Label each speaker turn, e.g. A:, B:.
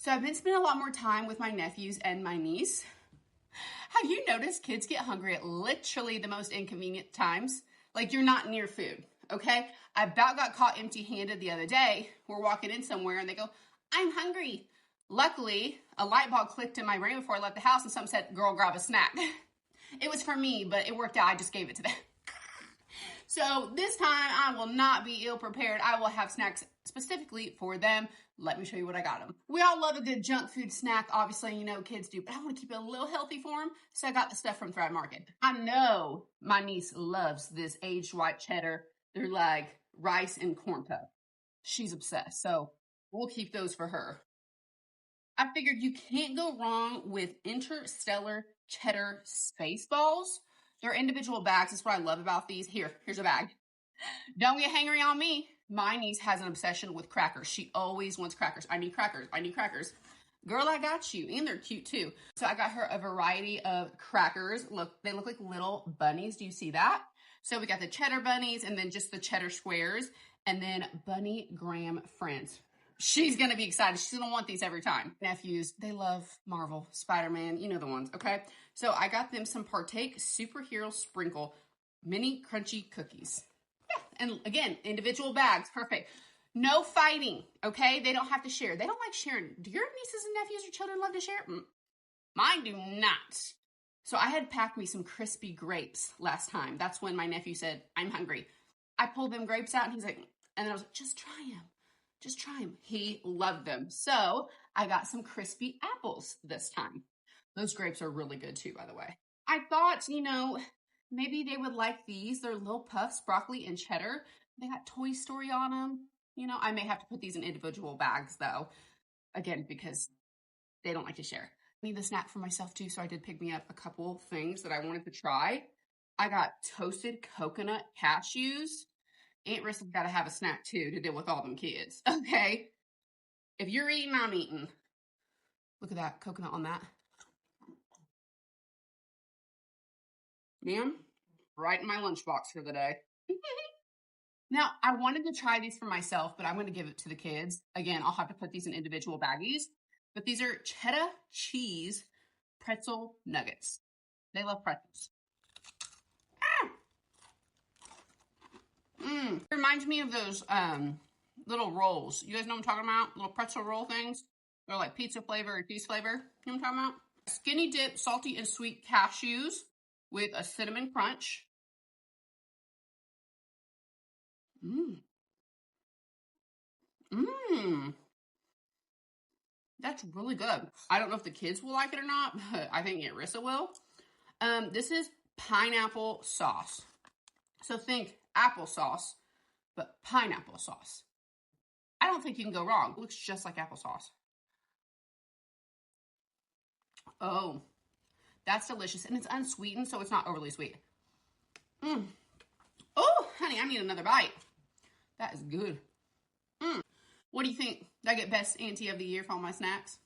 A: So I've been spending a lot more time with my nephews and my niece. Have you noticed kids get hungry at literally the most inconvenient times? Like you're not near food, okay? I about got caught empty-handed the other day. We're walking in somewhere and they go, I'm hungry. Luckily, a light bulb clicked in my brain before I left the house and someone said, girl, grab a snack. It was for me, but it worked out. I just gave it to them. So this time I will not be ill prepared. I will have snacks specifically for them. Let me show you what I got them. We all love a good junk food snack. Obviously, you know, kids do, but I want to keep it a little healthy for them. So I got the stuff from Thrive Market. I know my niece loves this aged white cheddar. They're like rice and corn puff. She's obsessed. So we'll keep those for her. I figured you can't go wrong with Interstellar Cheddar Space Balls. They're individual bags. That's what I love about these. Here's a bag. Don't get hangry on me. My niece has an obsession with crackers. She always wants crackers. I need crackers. I need crackers. Girl, I got you. And they're cute too. So I got her a variety of crackers. Look, they look like little bunnies. Do you see that? So we got the cheddar bunnies and then just the cheddar squares and then Bunny Graham Friends. She's going to be excited. She's going to want these every time. Nephews, they love Marvel, Spider-Man, you know the ones, okay? So I got them some Partake Superhero Sprinkle mini crunchy cookies. Yeah, and again, individual bags, perfect. No fighting, okay? They don't have to share. They don't like sharing. Do your nieces and nephews or children love to share? Mine do not. So I had packed me some crispy grapes last time. That's when my nephew said, I'm hungry. I pulled them grapes out and he's like, and I was like, just try them. Just try them. He loved them. So I got some crispy apples this time. Those grapes are really good too, by the way. I thought, you know, maybe they would like these. They're little puffs, broccoli and cheddar. They got Toy Story on them. You know, I may have to put these in individual bags though. Again, because they don't like to share. I need the snack for myself too, so I did pick me up a couple things that I wanted to try. I got toasted coconut cashews. Aunt Rissa's got to have a snack too to deal with all them kids, okay? If you're eating, I'm eating. Look at that coconut on that. Ma'am, right in my lunchbox for the day. Now, I wanted to try these for myself, but I'm going to give it to the kids. Again, I'll have to put these in individual baggies. But these are cheddar cheese pretzel nuggets. They love pretzels. It reminds me of those little rolls. You guys know what I'm talking about? Little pretzel roll things. They're like pizza flavor or cheese flavor. You know what I'm talking about? Skinny dip salty and sweet cashews with a cinnamon crunch. That's really good. I don't know if the kids will like it or not, but I think Aunt Rissa will. This is pineapple sauce. So think applesauce, but pineapple sauce. I don't think you can go wrong. It looks just like applesauce. Oh, that's delicious. And it's unsweetened, so it's not overly sweet. Oh, honey, I need another bite. That is good. What do you think? Did I get best auntie of the year for all my snacks?